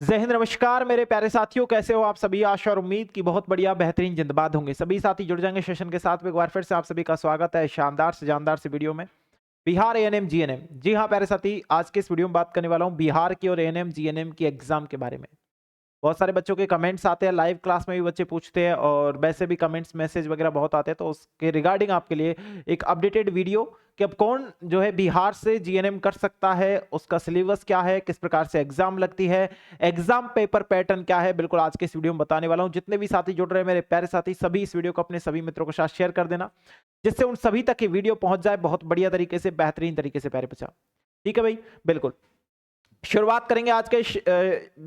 जय हिंद, नमस्कार मेरे प्यारे साथियों, कैसे हो आप सभी। आशा और उम्मीद की बहुत बढ़िया बेहतरीन जिंदाबाद होंगे। सभी साथी जुड़ जाएंगे सेशन के साथ में। एक बार फिर से आप सभी का स्वागत है शानदार से जानदार से वीडियो में। बिहार एएनएम जीएनएम, जी हाँ प्यारे साथी, आज के इस वीडियो में बात करने वाला हूँ बिहार की और एएनएम जीएनएम की एग्जाम के बारे में। बहुत सारे बच्चों के कमेंट्स आते हैं, लाइव क्लास में भी बच्चे पूछते हैं और वैसे भी कमेंट्स मैसेज वगैरह बहुत आते हैं, तो उसके रिगार्डिंग आपके लिए एक अपडेटेड वीडियो कि अब कौन जो है बिहार से जीएनएम कर सकता है, उसका सिलेबस क्या है, किस प्रकार से एग्जाम लगती है, एग्जाम पेपर पैटर्न क्या है, बिल्कुल आज के इस वीडियो में बताने वाला हूं। जितने भी साथी जुड़ रहे हैं मेरे प्यारे साथी, सभी इस वीडियो को अपने सभी मित्रों के साथ शेयर कर देना, जिससे उन सभी तक ये वीडियो पहुंच जाए बहुत बढ़िया तरीके से, बेहतरीन तरीके से प्यारे बच्चा। ठीक है भाई, बिल्कुल शुरुआत करेंगे आज के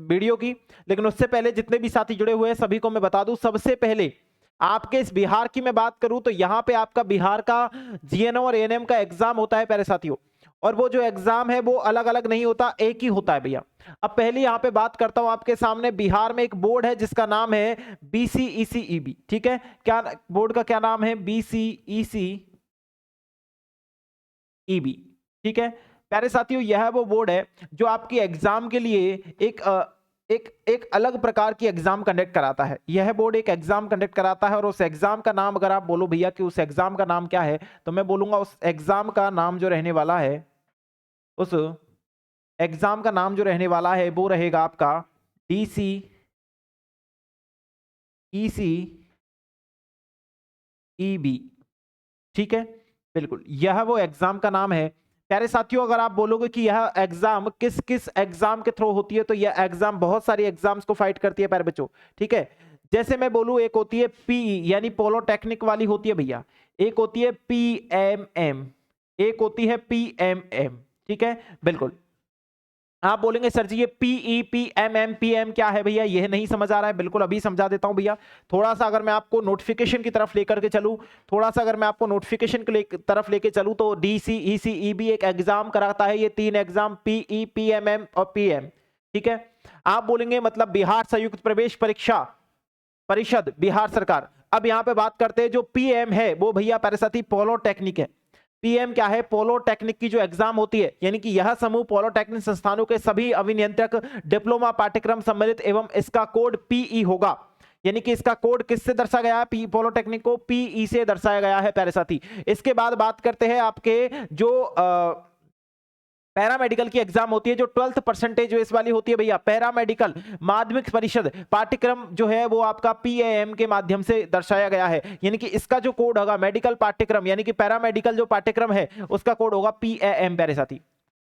वीडियो की। लेकिन उससे पहले जितने भी साथी जुड़े हुए हैं सभी को मैं बता दूं, सबसे पहले आपके इस बिहार की मैं बात करूं तो यहां पे आपका बिहार का जीएनएम और एएनएम का एग्जाम होता है प्यारे साथियों। और वो जो एग्जाम है वो अलग अलग नहीं होता, एक ही होता है भैया। अब पहले यहां पे बात करता हूं आपके सामने, बिहार में एक बोर्ड है जिसका नाम है बीसीईसीईबी। ठीक है, क्या बोर्ड का क्या नाम है? बीसीईसीईबी। ठीक है प्यारे साथियों, यह वो बोर्ड है जो आपकी एग्जाम के लिए एक अलग प्रकार की एग्जाम कंडक्ट कराता है। यह बोर्ड एक एग्जाम कंडक्ट कराता है और उस एग्जाम का नाम, अगर आप बोलो भैया कि उस एग्जाम का नाम क्या है, तो मैं बोलूंगा उस एग्जाम का नाम जो रहने वाला है, उस एग्जाम का नाम जो रहने वाला है वो रहेगा आपका डीसी ईसी ईबी। ठीक है, बिल्कुल यह वो एग्जाम का नाम है प्यारे साथियों। अगर आप बोलोगे कि यह एग्जाम किस किस एग्जाम के थ्रू होती है, तो यह एग्जाम बहुत सारी एग्जाम्स को फाइट करती है प्यारे बच्चों। ठीक है, जैसे मैं बोलूं, एक होती है पीई यानी पोलोटेक्निक वाली होती है भैया, एक होती है पीएमएम, एक होती है पीएमएम। ठीक है, बिल्कुल आप बोलेंगे सर जी ये पीई पीएमएम पीएम क्या है भैया, यह नहीं समझ आ रहा है। बिल्कुल अभी समझा देता हूं भैया। थोड़ा सा अगर मैं आपको नोटिफिकेशन की तरफ लेकर के चलूं, थोड़ा सा अगर मैं आपको नोटिफिकेशन की तरफ लेके चलूं, तो डीसीईसीईबी एक एग्जाम कराता है, ये 3 एग्जाम पीई पीएमएम और पीएम। ठीक है, आप बोलेंगे मतलब बिहार संयुक्त प्रवेश परीक्षा परिषद बिहार सरकार। अब यहां पे बात करते हैं, जो पीएम है वो भैया प्यारे साथी पॉलिटेक्निक है। पीएम क्या है? पॉलिटेक्निक की जो एग्जाम होती है, यानी कि यह समूह पॉलिटेक्निक संस्थानों के सभी अभियंत्रक डिप्लोमा पाठ्यक्रम सम्मिलित एवं इसका कोड पीई होगा। यानी कि इसका कोड किससे दर्शाया गया है? पॉलिटेक्निक को पीई से दर्शाया गया है प्यारे साथी। इसके बाद बात करते हैं आपके जो पैरामेडिकल की एग्जाम होती है, जो 12th परसेंटेज इस वाली होती है भैया, पैरामेडिकल माध्यमिक परिषद पाठ्यक्रम जो है वो आपका पीएएम के माध्यम से दर्शाया गया है। यानी कि इसका जो कोड होगा मेडिकल पाठ्यक्रम, यानी कि पैरामेडिकल जो पाठ्यक्रम है उसका कोड होगा पीएएम प्यारे साथी।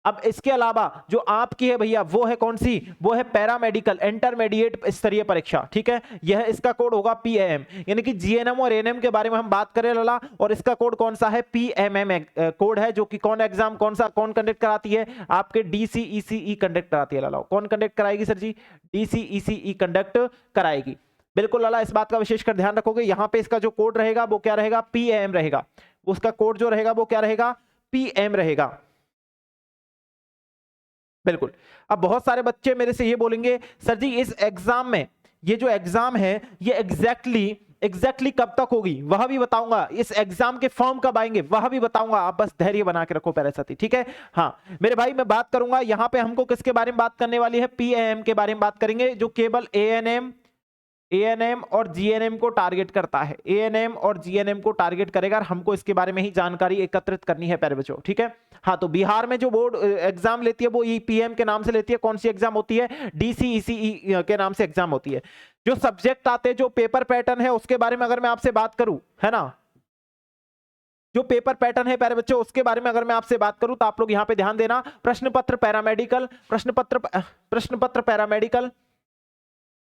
अब इसके अलावा जो आपकी है भैया वो है कौन सी? वो है पैरामेडिकल इंटरमीडिएट स्तरीय परीक्षा। ठीक है, यह इसका कोड होगा पीएम। यानी कि जीएनएम और एएनएम के बारे में हम बात करें लाला, और इसका कोड कौन सा है? पीएमएम कोड है, जो कि कौन एग्जाम कौन कंडक्ट कराती है? आपके डीसीईसीई कंडक्ट कराती है लाला। कौन कंडक्ट कराएगी सर जी? डीसीईसीई कंडक्ट कराएगी। बिल्कुल लाला, इस बात का विशेषकर ध्यान रखोगे। यहां पे इसका जो कोड रहेगा वो क्या रहेगा? पीएम रहेगा। उसका कोड जो रहेगा वो क्या रहेगा? पीएम रहेगा। बिल्कुल। अब बहुत सारे बच्चे मेरे से ये बोलेंगे सर जी इस एग्जाम में, ये जो एग्जाम है ये एग्जैक्टली कब तक होगी, वह भी बताऊंगा। इस एग्जाम के फॉर्म कब आएंगे वह भी बताऊंगा। आप बस धैर्य बना के रखो प्यारे साथी। ठीक है, हाँ मेरे भाई मैं बात करूंगा यहां पे, हमको किसके बारे में बात करने वाली है? पीएम के बारे में बात करेंगे, जो केवल एएनएम और जीएनएम को टारगेट करता है। एएनएम और जीएनएम को टारगेट करेगा और हमको इसके बारे में ही जानकारी एकत्रित करनी है प्यारे बच्चों। ठीक है, हाँ तो बिहार में जो बोर्ड एग्जाम लेती है वो पीएम के नाम से लेती है। कौन सी एग्जाम होती है? डीसीईसीई के नाम से एग्जाम होती है। जो सब्जेक्ट आते हैं, जो पेपर पैटर्न है, उसके बारे में अगर मैं आपसे बात करूं, है ना, जो पेपर पैटर्न है प्यारे बच्चों उसके बारे में अगर मैं आपसे बात करूं, तो आप लोग यहां पे ध्यान देना। प्रश्न पत्र पैरामेडिकल, प्रश्न पत्र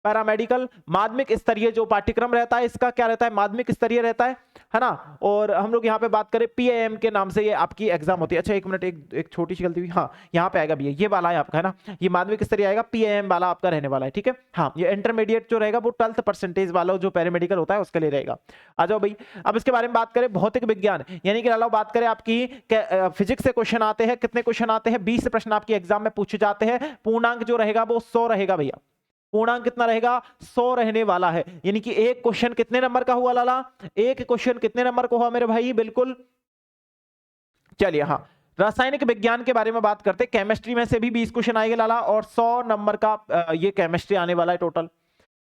पैरामेडिकल माध्यमिक स्तरीय जो पाठ्यक्रम रहता है, इसका क्या रहता है? माध्यमिक स्तरीय रहता है ना। और हम लोग यहाँ पे बात करें पीएम के नाम से ये आपकी एग्जाम होती है। अच्छा एक मिनट, एक छोटी सी गलती हुई, हाँ यहाँ पे आएगा भैया, ये वाला है आपका, है ना, ये माध्यमिक स्तरीय आएगा, पीएम वाला आपका रहने वाला है। ठीक है, हाँ ये इंटरमीडिएट जो रहेगा वो 12th परसेंटेज वाला जो पैरामेडिकल होता है उसके लिए रहेगा। आ जाओ भाई, अब इसके बारे में बात करें भौतिक विज्ञान, यानी कि लालो बात करें आपकी फिजिक्स से क्वेश्चन आते हैं। कितने क्वेश्चन आते हैं? 20 प्रश्न आपकी एग्जाम में पूछे जाते हैं। पूर्णांक जो रहेगा वो 100 रहेगा भैया। पूर्णांक कितना रहेगा? 100 रहने वाला है। यानी कि एक क्वेश्चन कितने नंबर का हुआ लाला? एक क्वेश्चन कितने नंबर का हुआ मेरे भाई? बिल्कुल, चलिए हाँ रासायनिक विज्ञान के बारे में बात करते, केमिस्ट्री में से भी 20 क्वेश्चन आएंगे लाला, और 100 नंबर का ये केमिस्ट्री आने वाला है टोटल।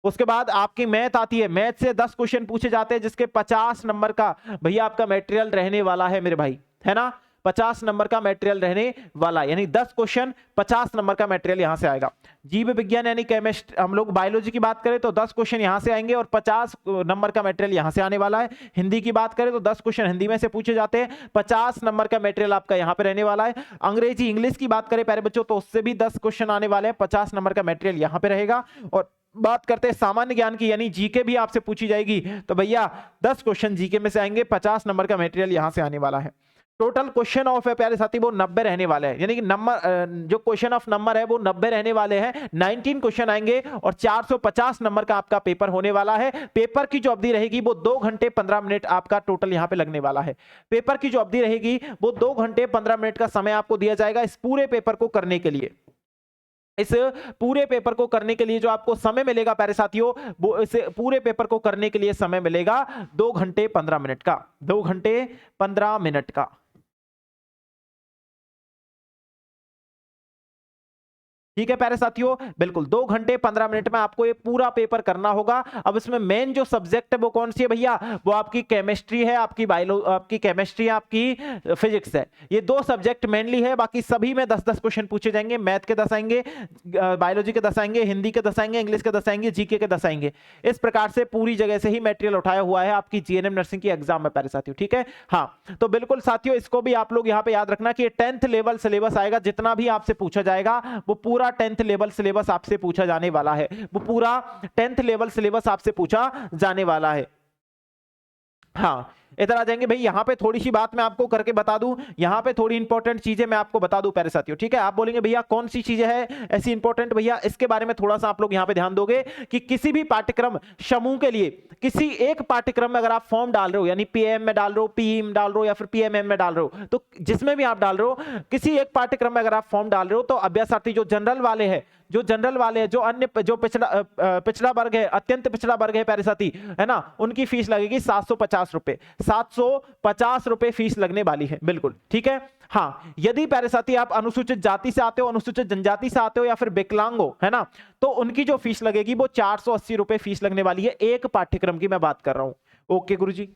उसके बाद आपकी मैथ आती है, मैथ से 10 क्वेश्चन पूछे जाते हैं, जिसके 50 नंबर का भैया आपका मटेरियल रहने वाला है मेरे भाई, है ना, 50 नंबर का मटेरियल रहने वाला, यानी 10 क्वेश्चन 50 नंबर का मटेरियल यहां से आएगा। जीव विज्ञान यानी केमिस्ट्री, हम लोग बायोलॉजी की बात करें तो 10 क्वेश्चन यहां से आएंगे और 50 नंबर का मटेरियल यहां से आने वाला है। हिंदी की बात करें तो 10 क्वेश्चन हिंदी में से पूछे जाते हैं, 50 नंबर का मटेरियल आपका यहां पे रहने वाला है। अंग्रेजी इंग्लिश की बात करें प्यारे बच्चों तो उससे भी 10 क्वेश्चन आने वाले हैं, 50 नंबर का मटेरियल यहां पे रहेगा। और बात करते हैं सामान्य ज्ञान की, यानी जीके भी आपसे पूछी जाएगी, तो भैया 10 क्वेश्चन जीके में से आएंगे, 50 नंबर का मटेरियल यहां से आने वाला है। टोटल क्वेश्चन ऑफ है प्यारे साथी वो 90 रहने वाले हैं, यानी कि नंबर जो क्वेश्चन ऑफ नंबर है वो 90 रहने वाले हैं। 19 क्वेश्चन आएंगे और 450 नंबर का आपका पेपर होने वाला है। पेपर की जो अवधि रहेगी वो 2 घंटे 15 मिनट आपका टोटल यहां पे लगने वाला है। पेपर की जो अवधि रहेगी वो 2 घंटे 15 मिनट का समय आपको दिया जाएगा इस पूरे पेपर को करने के लिए। इस पूरे पेपर को करने के लिए जो आपको समय मिलेगा प्यारे साथियों, वो इस पूरे पेपर को करने के लिए समय मिलेगा 2 घंटे 15 मिनट का, 2 घंटे 15 मिनट का। ठीक है प्यारे साथियों, बिल्कुल 2 घंटे 15 मिनट में आपको ये पूरा पेपर करना होगा। अब इसमें मेन जो सब्जेक्ट है वो कौन सी है भैया, वो आपकी केमिस्ट्री है, आपकी आपकी केमिस्ट्री है, आपकी फिजिक्स है। ये 2 सब्जेक्ट मेनली है, बाकी सभी में 10-10 क्वेश्चन पूछे जाएंगे। मैथ के 10 आएंगे, बायोलॉजी के 10 आएंगे, हिंदी के 10 आएंगे, इंग्लिश के 10 आएंगे, जीके के 10 आएंगे। इस प्रकार से पूरी जगह से ही मटेरियल उठाया हुआ है आपकी जीएनएम नर्सिंग की एग्जाम में प्यारे साथियों। ठीक है, हाँ, तो बिल्कुल साथियों इसको भी आप लोग यहाँ पे याद रखना कि 10th लेवल सिलेबस आएगा, जितना भी आपसे पूछा जाएगा वो पूरा 10th लेवल सिलेबस आपसे पूछा जाने वाला है, वो पूरा 10th लेवल सिलेबस आपसे पूछा जाने वाला है। हाँ, इधर आ जाएंगे भाई, यहां पे थोड़ी सी बात मैं आपको करके बता दूं, यहां पे थोड़ी इंपॉर्टेंट चीजें मैं आपको बता दूं प्यारे साथियों। ठीक है, आप बोलेंगे भैया कौन सी चीजें हैं ऐसी इंपॉर्टेंट, भैया इसके बारे में थोड़ा सा आप लोग यहां पे ध्यान दोगे कि किसी भी पाठ्यक्रम समूह के लिए किसी एक पाठ्यक्रम में अगर आप फॉर्म डाल रहे हो, यानी पीएम में डाल रहे हो, पीई में डाल रहे हो या फिर पीएमएम में डाल रहे हो, तो जिसमें भी आप डाल रहे हो किसी एक पाठ्यक्रम में अगर आप फॉर्म डाल रहे हो, तो अभ्यासार्थी जो जनरल वाले हैं, जो जनरल वाले हैं, जो अन्य जो पिछड़ा वर्ग है, अत्यंत पिछड़ा वर्ग है प्यारे साथी, है ना, उनकी फीस लगेगी 750 रुपए, 750 रुपए फीस लगने वाली है। बिल्कुल ठीक है। हाँ, यदि प्यारे साथी आप अनुसूचित जाति से आते हो, अनुसूचित जनजाति से आते हो या फिर विकलांग हो, है ना, तो उनकी जो फीस लगेगी वो 480 रुपए फीस लगने वाली है, एक पाठ्यक्रम की मैं बात कर रहा हूं। ओके गुरुजी।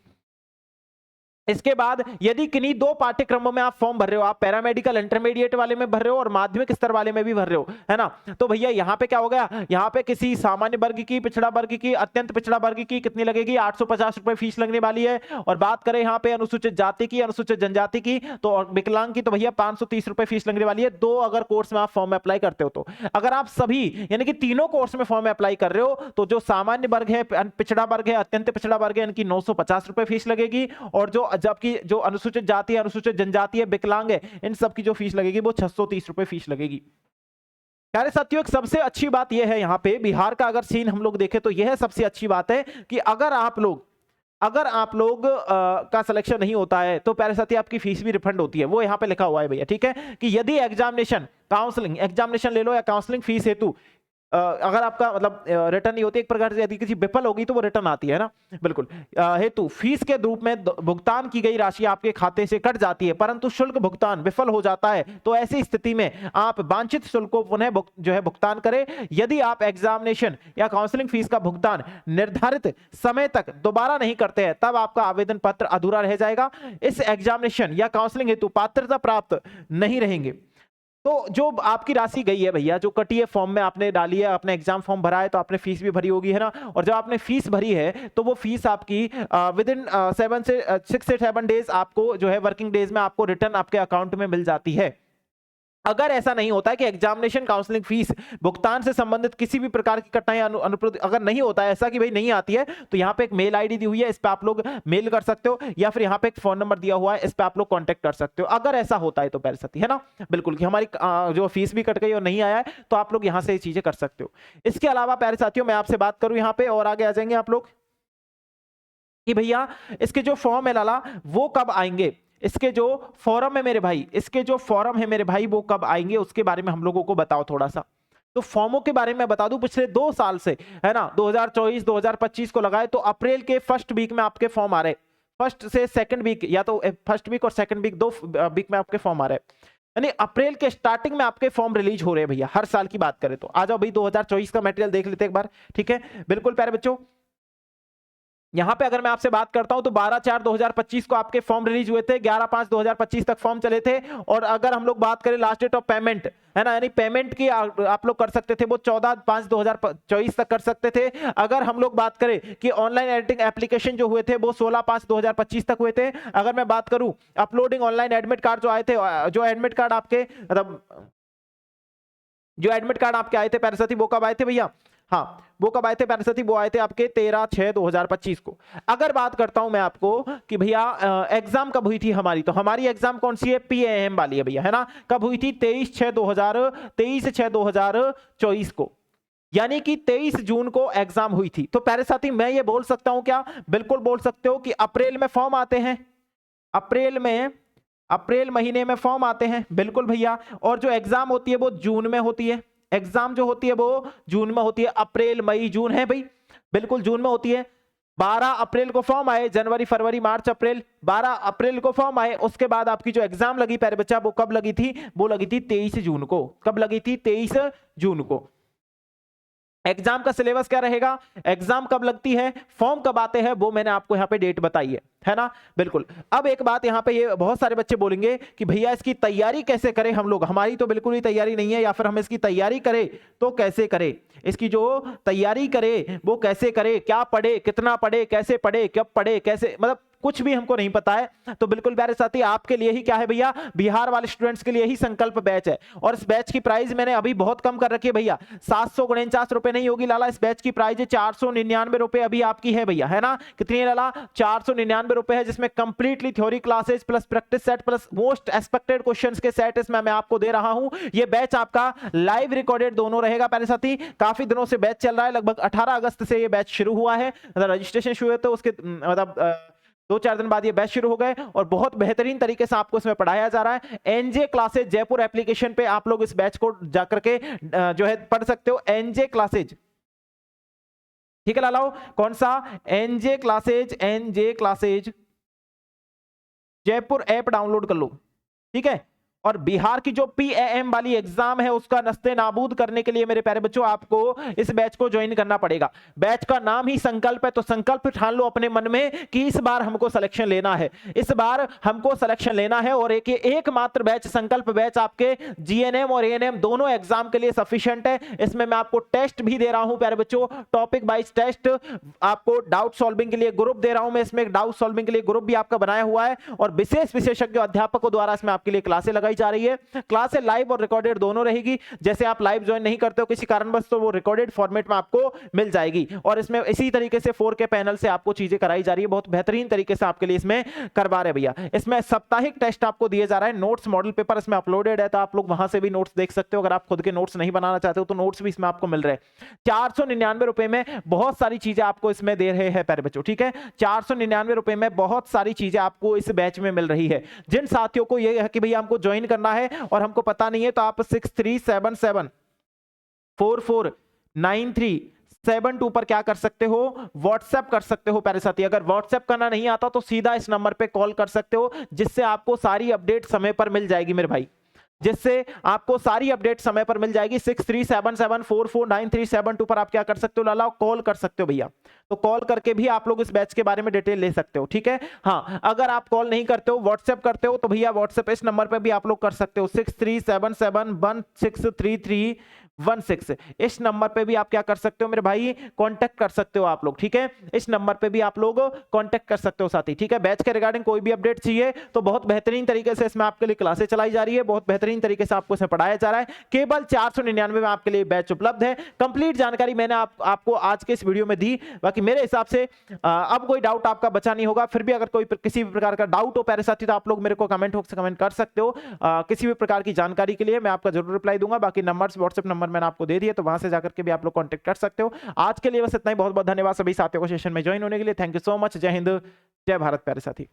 इसके बाद यदि किन्हीं 2 पाठ्यक्रमों में आप फॉर्म भर रहे हो, आप पैरामेडिकल इंटरमीडिएट वाले में भर रहे हो और माध्यमिक स्तर वाले में भी भर रहे हो, है ना, तो भैया यहाँ पे क्या हो गया, यहाँ पे किसी सामान्य वर्ग की, पिछड़ा वर्ग की, अत्यंत पिछड़ा वर्ग की कितनी लगेगी, 850 रुपए फीस लगने वाली है। और बात करें यहाँ पे अनुसूचित जाति की, अनुसूचित जनजाति की, तो विकलांग की, तो भैया 530 रुपए फीस लगने वाली है। 2 अगर कोर्स में आप फॉर्म अप्लाई करते हो तो, अगर आप सभी यानी कि तीनों कोर्स में फॉर्म अप्लाई कर रहे हो, तो जो सामान्य वर्ग है, पिछड़ा वर्ग है, अत्यंत पिछड़ा वर्ग है, इनकी 950 रुपए फीस लगेगी। और जो जबकि जो अनुसूचित जाति है, अनुसूचित जनजाति है, विकलांग है, इन सब की जो फीस लगेगी वो 630 रुपए फीस लगेगी। प्यारे साथियों, एक सबसे अच्छी बात यह है यहाँ पे बिहार का अगर सीन हम लोग देखें तो यह सबसे अच्छी बात है कि अगर आप लोग का सिलेक्शन नहीं होता है तो प्यारे साथी आपकी फीस भी रिफंड होती है। वो यहाँ पे लिखा हुआ है भैया, ठीक है, कि यदि एग्जामिनेशन काउंसलिंग एग्जामिनेशन ले लो या काउंसलिंग फीस हेतु अगर आपका मतलब रिटर्न नहीं होती, एक प्रकार से यदि किसी विफल होगी तो वो रिटर्न आती है ना, बिल्कुल, हेतु फीस के रूप में भुगतान की गई राशि आपके खाते से कट जाती है, परंतु शुल्क भुगतान विफल हो जाता है, तो ऐसी स्थिति में आप वांछित शुल्क को पुनः जो है भुगतान करें। यदि आप एग्जामिनेशन या काउंसलिंग फीस का भुगतान निर्धारित समय तक दोबारा नहीं करते हैं, तब आपका आवेदन पत्र अधूरा रह जाएगा, इस एग्जामिनेशन या काउंसलिंग हेतु पात्रता प्राप्त नहीं रहेंगे। तो जो आपकी राशि गई है भैया, जो कटी है फॉर्म में आपने डाली है, आपने एग्जाम फॉर्म भरा है तो आपने फीस भी भरी होगी, है ना, और जब आपने फीस भरी है तो वो फीस आपकी विद इन 6 से 7 डेज आपको जो है वर्किंग डेज में आपको रिटर्न आपके अकाउंट में मिल जाती है। अगर ऐसा नहीं होता है कि एग्जामिनेशन काउंसलिंग फीस भुगतान से संबंधित किसी भी प्रकार की कठिनाई अगर नहीं होता है ऐसा कि भाई नहीं आती है, तो यहाँ पे एक मेल आईडी दी हुई है, इस पे आप लोग मेल कर सकते हो, या फिर यहाँ पे एक फोन नंबर दिया हुआ है, इस पे आप लोग कांटेक्ट कर सकते हो। अगर ऐसा होता है तो प्यारे साथी, है ना, बिल्कुल, कि हमारी जो फीस भी कट गई और नहीं आया है, तो आप लोग यहाँ से ये चीजें कर सकते हो। इसके अलावा प्यारे साथियों मैं आपसे बात करूं यहाँ पे, और आगे आ जाएंगे आप लोग कि भैया इसके जो फॉर्म है लाला वो कब आएंगे, इसके जो फॉरम है मेरे भाई, इसके जो फॉरम है मेरे भाई वो कब आएंगे, उसके बारे में हम लोगों को बताओ थोड़ा सा। तो फॉर्मों के बारे में बता दूं, पिछले 2 साल से, है ना, 2024 2025 को लगाए तो अप्रैल के फर्स्ट वीक में आपके फॉर्म आ रहे, फर्स्ट से सेकंड वीक, या तो फर्स्ट वीक और सेकंड वीक, 2 वीक में आपके फॉर्म आ रहे हैं, यानी अप्रैल के स्टार्टिंग में आपके फॉर्म रिलीज हो रहे हैं भैया, हर साल की बात करें तो। आ जाओ भाई 2024 का मटेरियल देख लेते हैं एक बार, ठीक है। बिल्कुल प्यारे बच्चों, यहां पे अगर मैं आपसे बात करता हूं तो 12/4/2025 को आपके फॉर्म रिलीज हुए थे, 11/5/2025 तक फॉर्म चले थे। और अगर हम लोग बात करें लास्ट डेट ऑफ पेमेंट, है ना, यानी पेमेंट की आप लोग कर सकते थे वो 14/5/2024 तक कर सकते थे। अगर हम लोग बात करें कि ऑनलाइन एडिटिंग एप्लीकेशन जो हुए थे वो 16/5/2025 तक हुए थे। अगर मैं बात करूं अपलोडिंग ऑनलाइन एडमिट कार्ड जो आए थे, जो एडमिट कार्ड आपके मतलब जो एडमिट कार्ड आपके आए थे प्यारे साथी, वो कब आए थे भैया? हाँ, वो कब आए थे प्यारे साथी? वो आए थे आपके 13/6/2025 को। अगर बात करता हूं मैं आपको कि भैया एग्जाम कब हुई थी हमारी, तो हमारी एग्जाम कौन सी है? PAM वाली है भैया, है ना। कब हुई थी? 23/6/2024 को, यानी कि 23 जून को एग्जाम हुई थी। तो प्यारे साथी मैं ये बोल सकता हूं क्या? बिल्कुल बोल सकते हो कि अप्रैल में फॉर्म आते हैं, अप्रैल महीने में फॉर्म आते हैं, बिल्कुल भैया। और जो एग्जाम होती है वो जून में होती है, एग्जाम जो होती है वो जून में होती है। अप्रैल मई जून है भाई, बिल्कुल जून में होती है। 12 अप्रैल को फॉर्म आए, जनवरी फरवरी मार्च अप्रैल, 12 अप्रैल को फॉर्म आए। उसके बाद आपकी जो एग्जाम लगी प्यारे बच्चा, वो कब लगी थी? वो लगी थी 23 जून को। कब लगी थी? 23 जून को। एग्जाम का सिलेबस क्या रहेगा, एग्जाम कब लगती है, फॉर्म कब आते हैं, वो मैंने आपको यहाँ पे डेट बताई है ना। बिल्कुल। अब एक बात यहाँ पे, ये बहुत सारे बच्चे बोलेंगे कि भैया इसकी तैयारी कैसे करें हम लोग, हमारी तो बिल्कुल ही तैयारी नहीं है, या फिर हम इसकी तैयारी करें तो कैसे करें, इसकी जो तैयारी करें वो कैसे करें, क्या पढ़े, कितना पढ़े, कैसे पढ़े, कब पढ़े, कैसे, मतलब कुछ भी हमको नहीं पता है। तो बिल्कुल प्यारे साथी आपके लिए ही क्या है भैया, बिहार वाले स्टूडेंट्स के लिए ही संकल्प बैच है। और इस बैच की प्राइस मैंने अभी बहुत कम कर रखी है भैया, 749 रुपए नहीं होगी लाला, इस बैच की प्राइस है 499 रुपए अभी आपकी है भैया, है ना। कितनी है लाला? 499 रुपए है, जिसमें completely theory classes plus practice set plus most expected questions के सेट इसमें मैं आपको दे रहा हूं। ये बैच आपका लाइव रिकॉर्डेड दोनों रहेगा प्यारे साथी। काफी दिनों से बैच चल रहा है, लगभग 18 अगस्त से ये बैच शुरू हुआ है, मतलब रजिस्ट्रेशन शुरू हुए तो उसके मतलब 2-4 दिन बाद ये बैच शुरू हो गए। और बहुत बेहतरीन तरीके से आपको इसमें पढ़ाया जा रहा है। एनजे क्लासेज जयपुर एप्लीकेशन पे आप लोग इस बैच को जाकर के जो है पढ़ सकते हो, एनजे क्लासेज, ठीक है लालाओ। कौन सा? NJ classes Jaipur app download कर लो, ठीक है। और बिहार की जो PAM वाली एग्जाम है उसका नस्ते नाबूद करने के लिए मेरे प्यारे बच्चों आपको इस बैच को ज्वाइन करना पड़ेगा। बैच का नाम ही संकल्प है, तो संकल्प ठान लो अपने मन में कि इस बार हमको सिलेक्शन लेना है, इस बार हमको सिलेक्शन लेना है। और एकमात्र बैच, संकल्प बैच आपके GNM और ANM दोनों एग्जाम के लिए सफिशिएंट है। इसमें मैं आपको टेस्ट भी दे रहा हूं प्यारे बच्चों, टॉपिक वाइज टेस्ट, आपको डाउट सॉल्विंग के लिए ग्रुप दे रहा हूं मैं, इसमें डाउट सॉल्विंग के लिए ग्रुप भी आपका बनाया हुआ है। और विशेषज्ञ अध्यापकों द्वारा इसमें आपके लिए क्लासें लगाई जा रही है। क्लासें लाइव और रिकॉर्डेड दोनों रहेगी। जैसे आप लाइव ज्वाइन नहीं करते हो किसी कारणवश, तो वो रिकॉर्डेड फॉर्मेट में आपको मिल जाएगी। और इसमें इसी तरीके से 4K पैनल से आपको चीजें कराई जा रही है, बहुत बेहतरीन तरीके से आपके लिए इसमें करवा रहे भैया। इसमें साप्ताहिक टेस्ट आपको दिए जा रहा है, नोट्स मॉडल पेपर इसमें अपलोडेड है, तो आप लोग वहां से भी नोट्स देख सकते हो। अगर आप खुद के नोट्स नहीं बनाना चाहते हो तो नोट्स भी इसमें आपको मिल रहे हैं। 499 रुपए में बहुत सारी चीजें आपको इसमें दे रहे हैं प्यारे बच्चों, ठीक है। 499 रुपए में बहुत सारी चीजें आपको इस बैच में मिल रही है। जिन साथियों को ये है कि भैया हमको ज्वाइन करना है और हमको पता नहीं है, तो आप 6377449372 पर क्या कर सकते हो, व्हाट्सएप कर सकते हो प्यारे साथी। अगर व्हाट्सएप करना नहीं आता तो सीधा इस नंबर पे कॉल कर सकते हो, जिससे आपको सारी अपडेट समय पर मिल जाएगी मेरे भाई, जिससे आपको सारी अपडेट समय पर मिल जाएगी। 6377449372 पर आप क्या कर सकते हो लाला, कॉल कर सकते हो भैया। तो कॉल करके भी आप लोग इस बैच के बारे में डिटेल ले सकते हो, ठीक है। हाँ, अगर आप कॉल नहीं करते हो, व्हाट्सएप करते हो, तो भैया व्हाट्सएप इस नंबर पे भी आप लोग कर सकते हो, 6377163316। इस नंबर पे भी आप क्या कर सकते हो मेरे भाई, कांटेक्ट कर सकते हो आप लोग, ठीक है। इस नंबर पे भी आप लोग कांटेक्ट कर सकते हो साथी, ठीक है। बैच के रिगार्डिंग कोई भी अपडेट चाहिए तो बहुत बेहतरीन तरीके से इसमें आपके लिए क्लासेस चलाई जा रही है, बहुत बेहतरीन तरीके से आपको इसमें पढ़ाया जा रहा है। केवल 499 में आपके लिए बैच उपलब्ध है। कंप्लीट जानकारी मैंने आपको आज के इस वीडियो में दी। बाकी मेरे हिसाब से अब कोई डाउट आपका बचा नहीं होगा। फिर भी अगर कोई किसी भी प्रकार का डाउट हो प्यारे साथी, तो आप लोग मेरे को कमेंट बॉक्स से कमेंट कर सकते हो। किसी भी प्रकार की जानकारी के लिए मैं आपका जरूर रिप्लाई दूंगा। बाकी नंबर्स, व्हाट्सएप नंबर मैंने आपको दे दिए, तो वहां से जाकर के भी आप लोग कांटेक्ट कर सकते हो। आज के लिए बस इतना ही। बहुत बहुत धन्यवाद सभी साथियों को सेशन में ज्वाइन होने के लिए। Thank you so much. जय हिंद, जय भारत प्यारे साथी।